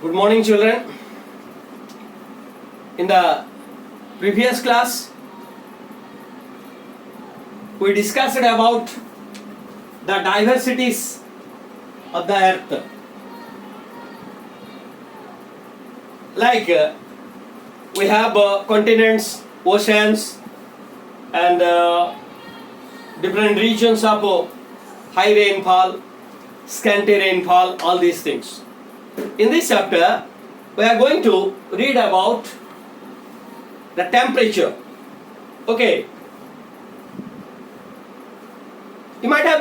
Good morning, children. In the previous class, we discussed about the diversities of the earth. Like we have continents, oceans, and different regions of high rainfall, scanty rainfall, all these things. In this chapter, we are going to read about the temperature. Okay. You might have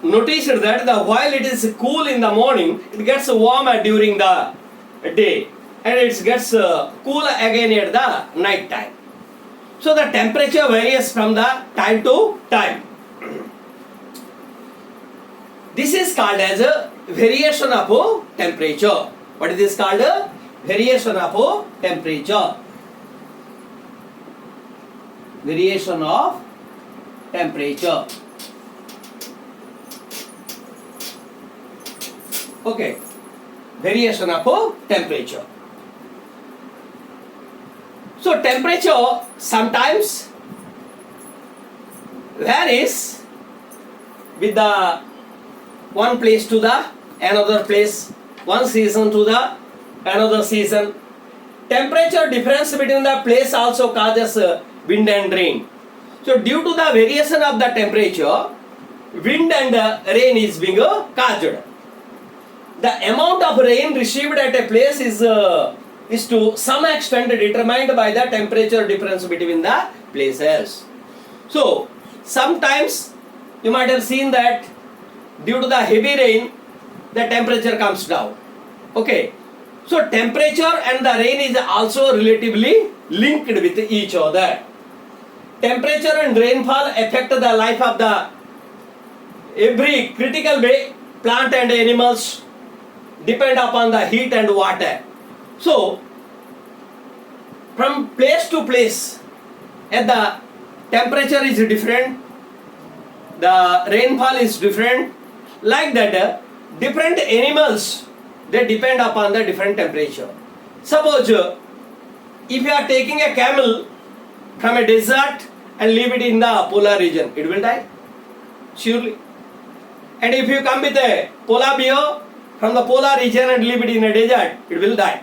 noticed that while it is cool in the morning, it gets warmer during the day, and it gets cool again at the night time. So the temperature varies from the time to time. This is called as a variation of temperature. What is this called? Variation of temperature. Variation of temperature. Okay. Variation of temperature. So temperature sometimes varies with the one place to the another place, one season to the another season. Temperature difference between the place also causes wind and rain. So due to the variation of the temperature, wind and rain is being caused. The amount of rain received at a place is to some extent determined by the temperature difference between the places. So sometimes you might have seen that due to the heavy rain, the temperature comes down. Okay. So temperature and the rain is also relatively linked with each other. Temperature and rainfall affect the life of the every critical way. Plant and animals depend upon the heat and water. So from place to place, and the temperature is different, the rainfall is different. Like that, different animals, they depend upon the different temperature. Suppose if you are taking a camel from a desert and leave it in the polar region, it will die, surely. And if you come with a polar bear from the polar region and leave it in a desert, it will die.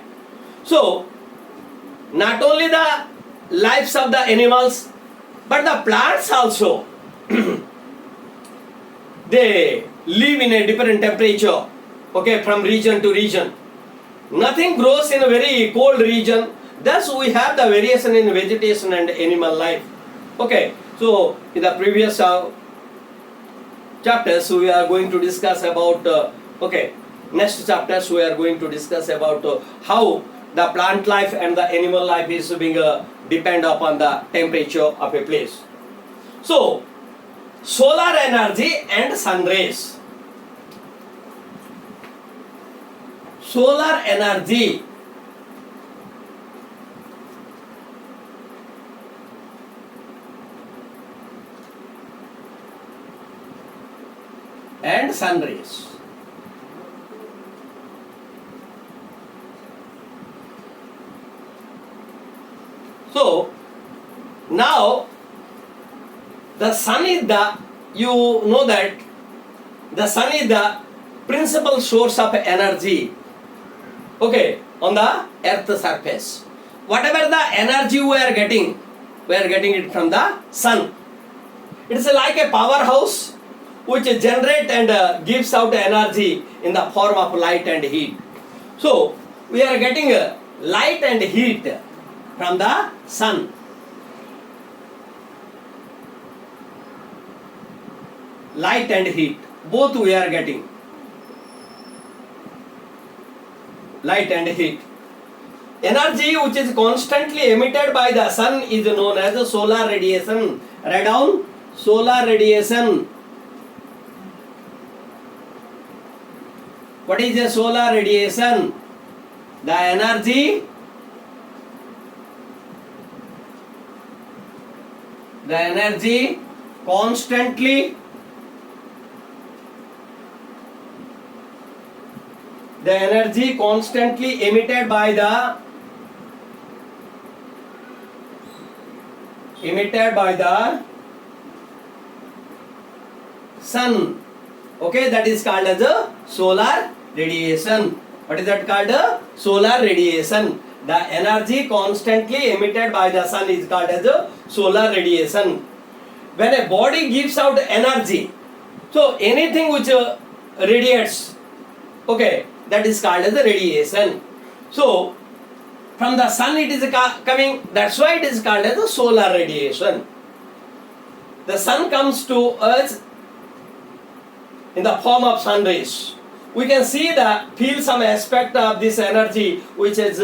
So not only the lives of the animals, but the plants also they live in a different temperature, okay, from region to region. Nothing grows in a very cold region. Thus we have the variation in vegetation and animal life. Okay, so in the previous chapters we are going to discuss about next chapters we are going to discuss about how the plant life and the animal life is being depend upon the temperature of a place. So solar energy and sun rays. Solar energy and sun rays. So now the sun is you know that the sun is the principal source of energy, okay, on the earth's surface. Whatever the energy we are getting it from the sun. It is like a powerhouse which generates and gives out energy in the form of light and heat. So we are getting light and heat from the sun. Light and heat, both we are getting. Light and heat. Energy which is constantly emitted by the sun is known as solar radiation. Write down solar radiation. What is a solar radiation? The energy constantly the energy constantly emitted by the sun. Okay, that is called as a solar radiation. What is that called? Solar radiation. The energy constantly emitted by the sun is called as a solar radiation. When a body gives out energy, so anything which radiates, okay, that is called as a radiation. So from the sun it is coming, that's why it is called as a solar radiation. The sun comes to earth in the form of sun rays. We can feel some aspect of this energy which is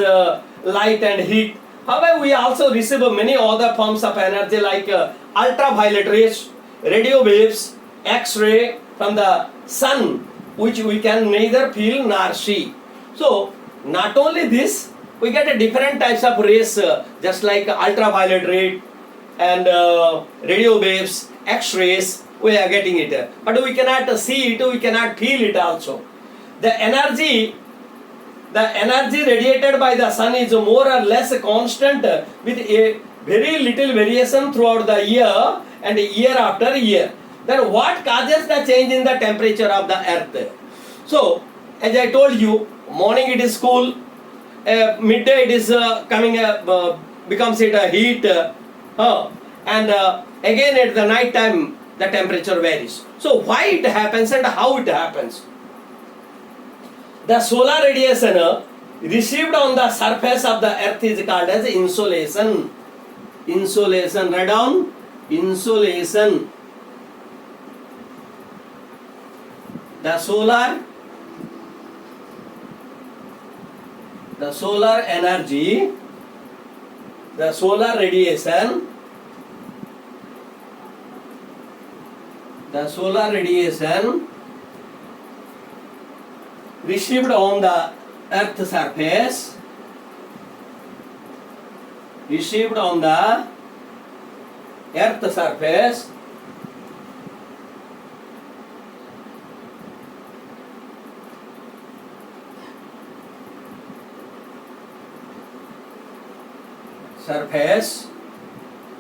light and heat. However, we also receive many other forms of energy like ultraviolet rays, radio waves, X-ray from the sun, which we can neither feel nor see. So not only this, we get a different types of rays just like ultraviolet ray and radio waves, X-rays, we are getting it. But we cannot see it, we cannot feel it also. The energy radiated by the sun is more or less constant with a very little variation throughout the year and year after year. Then what causes the change in the temperature of the earth? So, as I told you, morning it is cool, midday it is becomes it a heat, and again at the night time the temperature varies. So why it happens and how it happens? The solar radiation received on the surface of the earth is called as insolation. Insolation, write down, insolation. The solar energy, the solar radiation, received on the earth surface,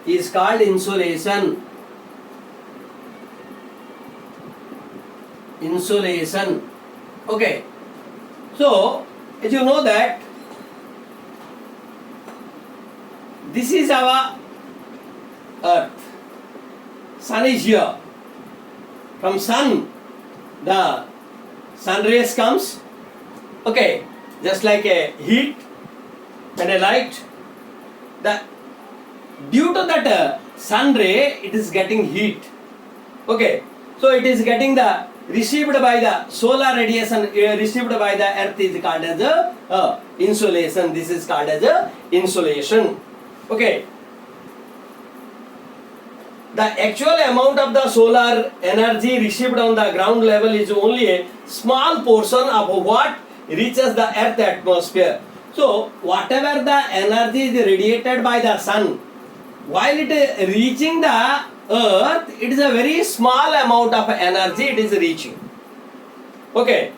is called insolation. Okay, so as you know that this is our earth, sun is here. From sun the sun rays comes, okay, just like a heat and a light. Due to that sun ray, it is getting heat. Okay, so it is getting the received by the solar radiation received by the earth is called as insolation. This is called as insolation. Okay, the actual amount of the solar energy received on the ground level is only a small portion of what reaches the earth atmosphere. So whatever the energy is radiated by the sun, while it is reaching the earth, it is a very small amount of energy it is reaching. Okay,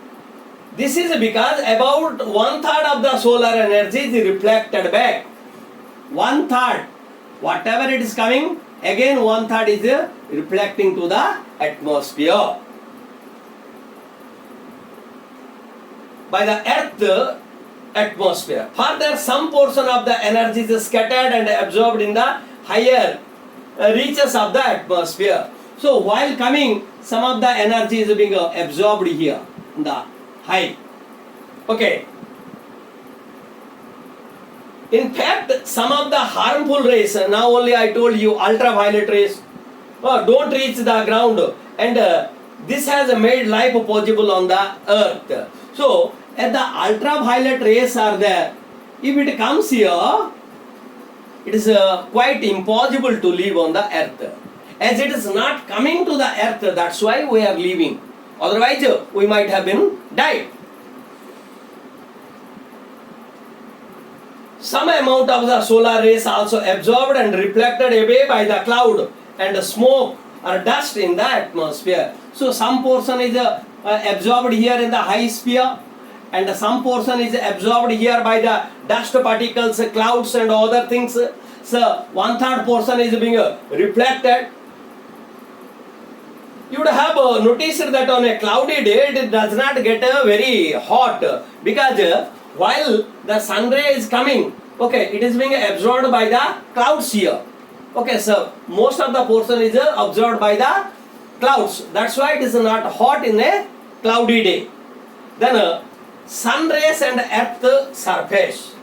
this is because about 1/3 of the solar energy is reflected back. 1/3, whatever it is coming, again 1/3 is reflecting to the atmosphere by the earth atmosphere. Further, some portion of the energy is scattered and absorbed in the higher reaches of the atmosphere. So while coming, some of the energy is being absorbed here in the high. Okay. In fact, some of the harmful rays, now only I told you ultraviolet rays, don't reach the ground, and this has made life possible on the earth. So as the ultraviolet rays are there, if it comes here, it is quite impossible to live on the earth. As it is not coming to the earth, that's why we are living. Otherwise, we might have been died. Some amount of the solar rays also absorbed and reflected away by the cloud and smoke or dust in the atmosphere. So some portion is absorbed here in the high sphere, and some portion is absorbed here by the dust particles, clouds and other things. So 1/3 portion is being reflected. You would have noticed that on a cloudy day it does not get very hot, because while the sun ray is coming, okay, it is being absorbed by the clouds here. Okay, so most of the portion is absorbed by the clouds. That's why it is not hot in a cloudy day. Then sun rays and earth surface.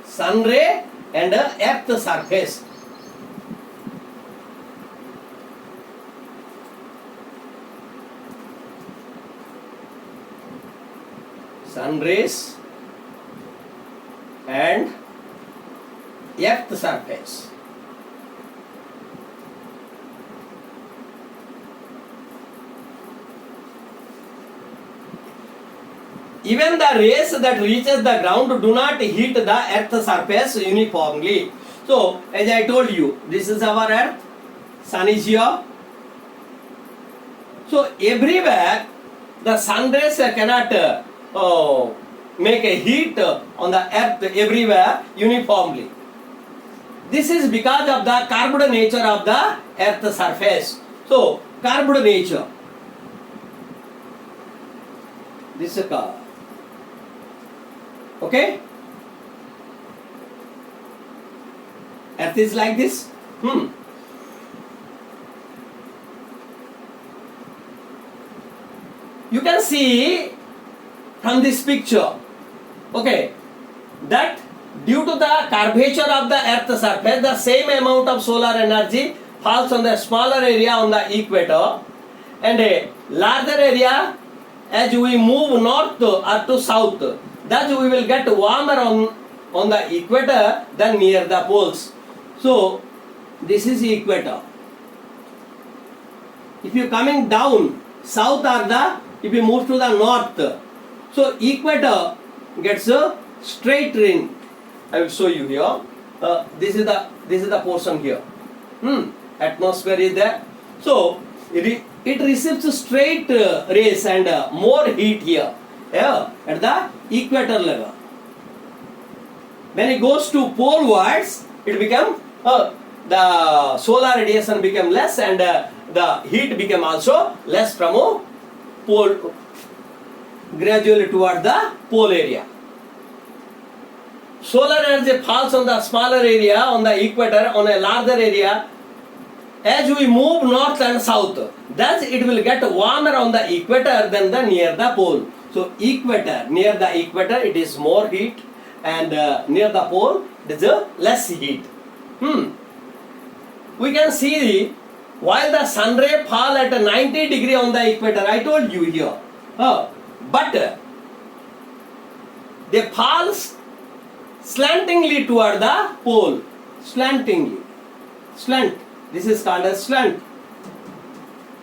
Sun ray and earth surface. Sun rays and earth surface. Even the rays that reaches the ground do not hit the earth surface uniformly. So, as I told you, this is our earth, sun is here. So, everywhere the sun rays cannot make a heat on the earth everywhere uniformly. This is because of the curved nature of the earth surface. So, curved nature. This is a curve. Okay? Earth is like this. You can see from this picture, okay, that due to the curvature of the earth surface, the same amount of solar energy falls on the smaller area on the equator, and a larger area as we move north or to south. Thus we will get warmer on the equator than near the poles. So this is equator. If you coming down south or if you move to the north, so equator gets a straight ring. I will show you here. This is the portion here. Atmosphere is there. So it receives straight rays and more heat here. At the equator level. When it goes to polewards, it become the solar radiation become less, and the heat become also less from pole, gradually toward the pole area. Solar energy falls on the smaller area on the equator, on a larger area. As we move north and south, thus it will get warmer on the equator than the near the pole. So equator, near the equator it is more heat, and near the pole it is less heat. We can see while the sun ray fall at 90 degree on the equator, I told you here, but they fall slantingly toward the pole, slantingly, slant. This is called as slant.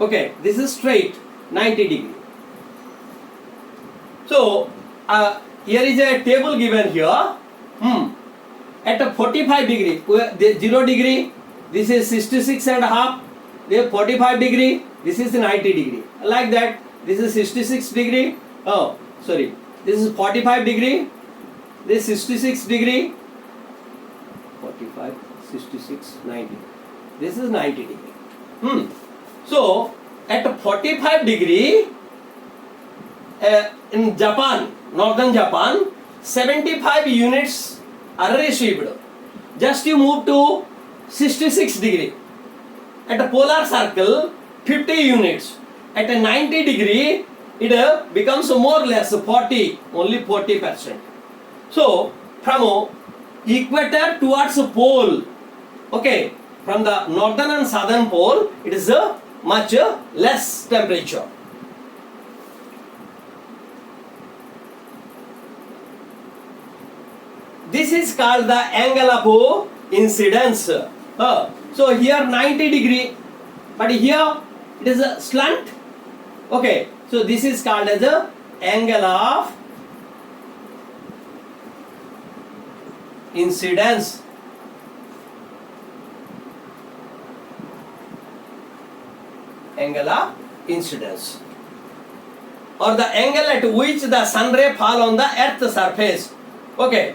Okay, this is straight, 90 degree. So, here is a table given here. At 45 degree, 0 degree, this is 66 and a half. There 45 degree, this is 90 degree. Like that, this is 66 degree. Oh, sorry. This is 45 degree. This is 66 degree. 45, 66, 90. This is 90 degree. So, at 45 degree, in Japan, northern Japan, 75 units are received. Just you move to 66 degree. At a polar circle, 50 units. At a 90 degree, it becomes more or less 40, only 40%. So, from equator towards pole, okay, from the northern and southern pole, it is a much less temperature. This is called the angle of incidence. So here 90 degree, but here it is a slant. Okay, so this is called as a angle of incidence. Angle of incidence, or the angle at which the sun ray fall on the earth's surface. Okay.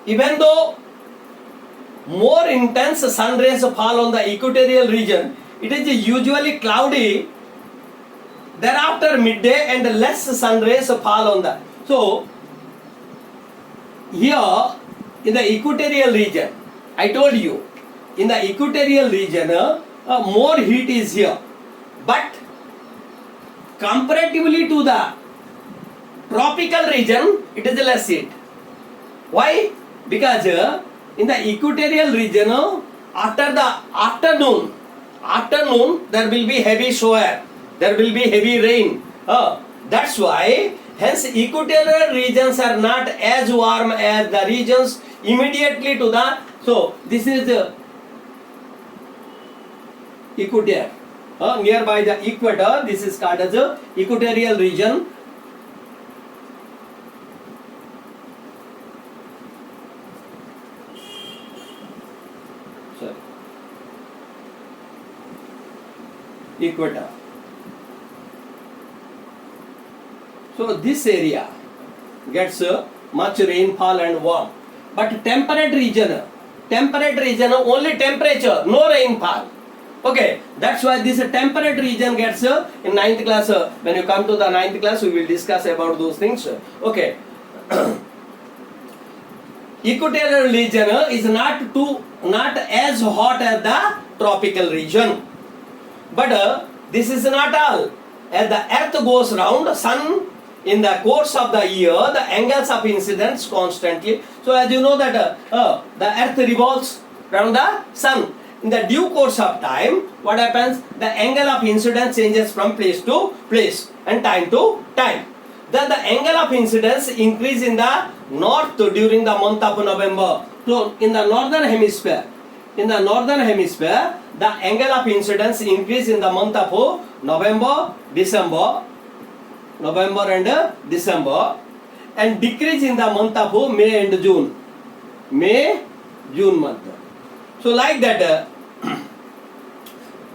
Even though more intense sun rays fall on the equatorial region, it is usually cloudy thereafter midday and less sun rays fall on the. So here in the equatorial region, I told you, in the equatorial region more heat is here, but comparatively to the tropical region it is less heat. Why? Because in the equatorial region after the afternoon there will be heavy shower, there will be heavy rain. That's why hence equatorial regions are not as warm as the regions immediately to the. So this is the equator, nearby the equator. This is called as the equatorial region. Sorry. Equator. So this area gets much rainfall and warm, but temperate region only temperature, no rainfall. Okay, that's why this temperate region gets in 9th class. When you come to the 9th class, we will discuss about those things. Okay. Equatorial region is not as hot as the tropical region, but this is not all. As the earth goes round, sun in the course of the year, the angles of incidence constantly. So as you know that the earth revolves around the sun. In the due course of time, what happens? The angle of incidence changes from place to place and time to time. Then the angle of incidence increase in the north during the month of November. So in the northern hemisphere, the angle of incidence increase in the month of November and December, and decrease in the month of May and June. June month. So like that,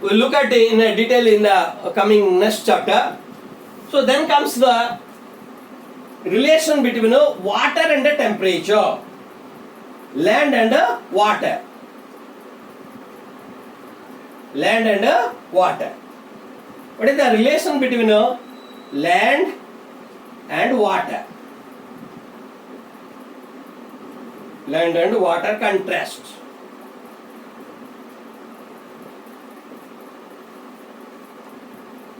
we'll look at it in a detail in the coming next chapter. So then comes the relation between water and temperature, land and water. Land and water. What is the relation between land and water? Land and water contrast.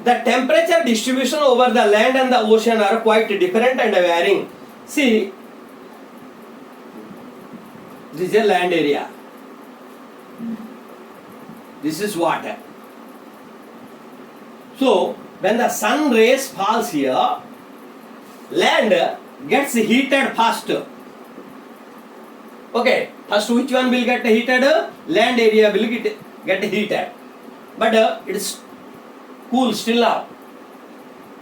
The temperature distribution over the land and the ocean are quite different and varying. See, this is a land area. This is water. So when the sun rays falls here, land gets heated faster. Okay, first which one will get heated? Land area will get heated, but it's cool still now.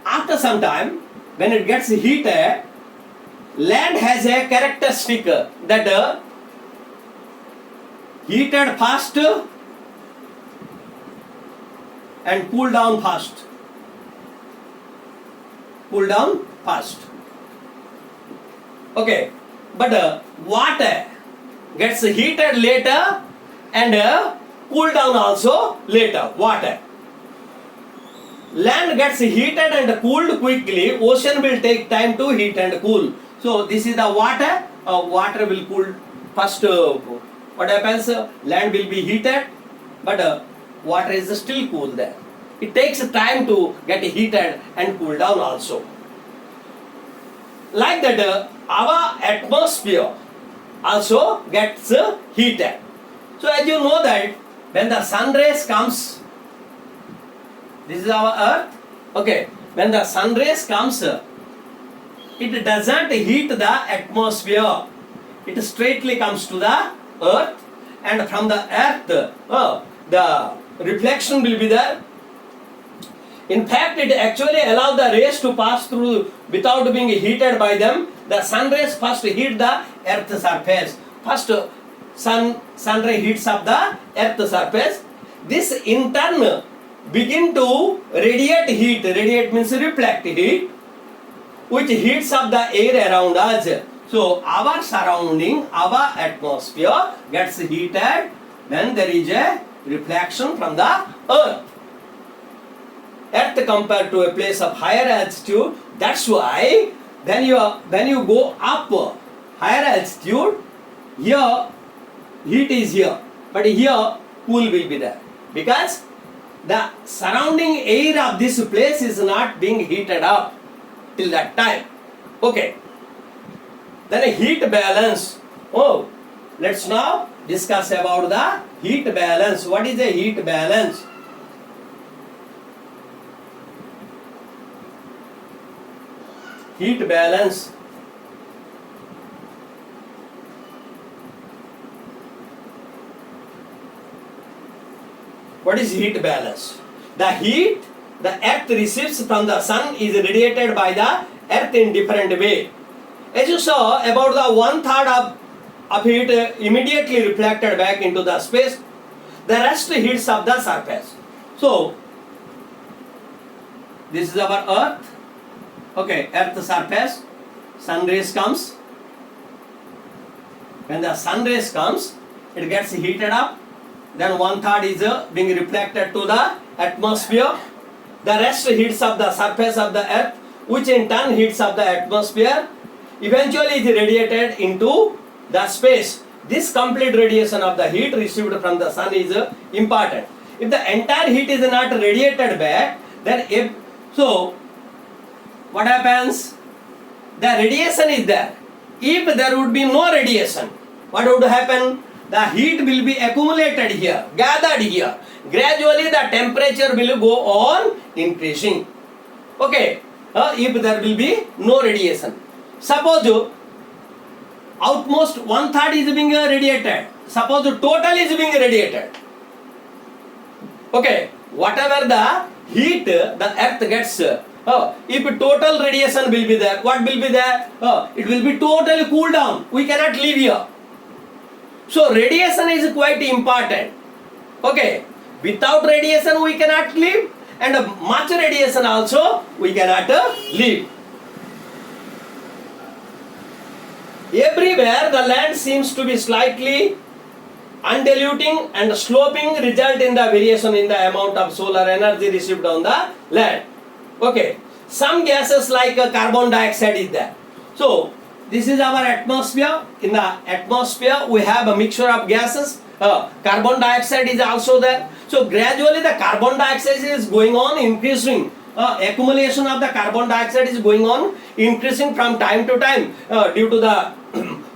After some time, when it gets heated, land has a characteristic that heated fast and cool down fast. Okay, but water gets heated later and cool down also later. Water. Land gets heated and cooled quickly. Ocean will take time to heat and cool. So this is the water. Water will cool first. What happens? Land will be heated, but water is still cool there. It takes time to get heated and cool down also. Like that, our atmosphere also gets heated. So as you know that when the sun rays comes, this is our earth. Okay, when the sun rays comes, it doesn't heat the atmosphere. It straightly comes to the earth, and from the earth, the reflection will be there. In fact, it actually allows the rays to pass through without being heated by them. The sun rays first heat the earth's surface. First, sun ray heats up the earth's surface. this in turn begin to radiate heat. Radiate means reflect heat, which heats up the air around us. So our surrounding, our atmosphere gets heated, then there is a reflection from the earth. Earth compared to a place of higher altitude, that's why when you go up higher altitude, here heat is here, but here cool will be there, because the surrounding air of this place is not being heated up till that time. Okay. Then a heat balance. Oh, let's now discuss about the heat balance. What is a heat balance? Heat balance. What is heat balance? The heat the earth receives from the sun is radiated by the earth in different way. As you saw, about the 1/3 of heat immediately reflected back into the space. The rest heats of the surface. So, this is our earth. Okay, earth surface. Sun rays comes. When the sun rays comes, it gets heated up. Then 1/3 is being reflected to the atmosphere. The rest heats of the surface of the earth, which in turn heats up the atmosphere. Eventually is radiated into the space. This complete radiation of the heat received from the sun is important. If the entire heat is not radiated back, then what happens? The radiation is there. If there would be no radiation, what would happen? The heat will be accumulated here, gathered here. Gradually the temperature will go on increasing. Okay, if there will be no radiation. Suppose outmost 1/3 is being radiated. Suppose total is being radiated. Okay, whatever the heat the earth gets, if total radiation will be there, what will be there? It will be totally cooled down. We cannot live here. So radiation is quite important. Okay, without radiation we cannot live, and much radiation also we cannot live. Everywhere the land seems to be slightly undiluting and sloping, result in the variation in the amount of solar energy received on the land. Okay, some gases like carbon dioxide is there. So this is our atmosphere. In the atmosphere we have a mixture of gases. Carbon dioxide is also there. So gradually the carbon dioxide is going on increasing. Accumulation of the carbon dioxide is going on increasing from time to time due to the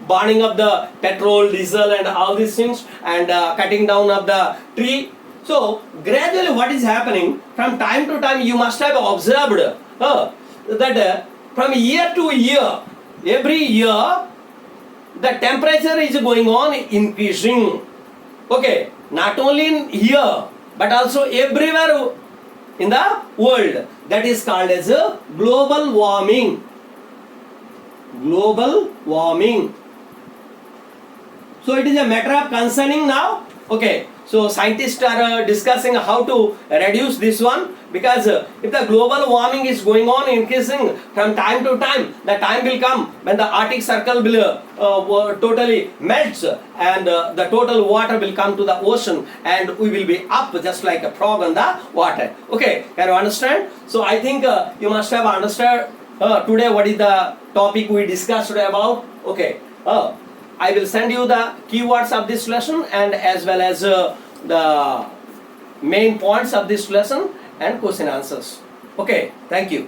burning of the petrol, diesel and all these things, and cutting down of the tree. So gradually what is happening, from time to time you must have observed that from year to year, every year the temperature is going on increasing. Okay, not only in here but also everywhere in the world. That is called as a global warming. Global warming. So it is a matter of concerning now. Okay, so scientists are discussing how to reduce this one, because if the global warming is going on increasing from time to time, the time will come when the Arctic Circle will totally melts, and the total water will come to the ocean, and we will be up just like a frog on the water. Okay, can you understand? So I think you must have understood today what is the topic we discussed today about. Okay, I will send you the keywords of this lesson, and as well as the main points of this lesson and question answers. Okay, thank you.